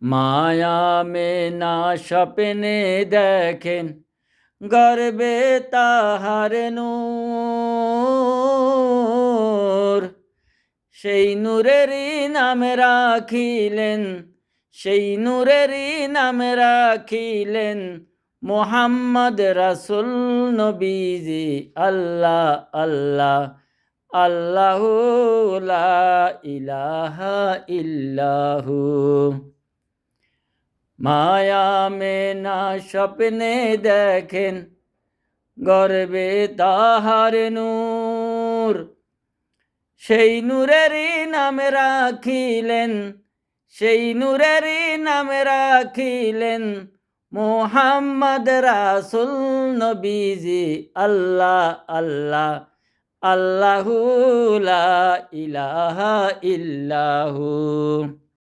মায়া মেনা স্বপ্নে দেখেন গর্বে তাহার নূর, সেই নূরেরই নাম রাখিলেন, সেই নূরেরই নাম রাখিলেন মুহাম্মদ রাসূল নবীজি। আল্লাহ আল্লাহ আল্লাহু লা ইলাহা ইল্লাহু। মায়া মেনা স্বপ্নে দেখেন গর্বে তাহার নূর, সেই নূরেরই নাম রাখিলেন, সেই নূরেরই নাম রাখিলেন মুহাম্মদ রাসূল নবীজি। আল্লাহ আল্লাহ আল্লাহু লা ইলাহা ইল্লাহু।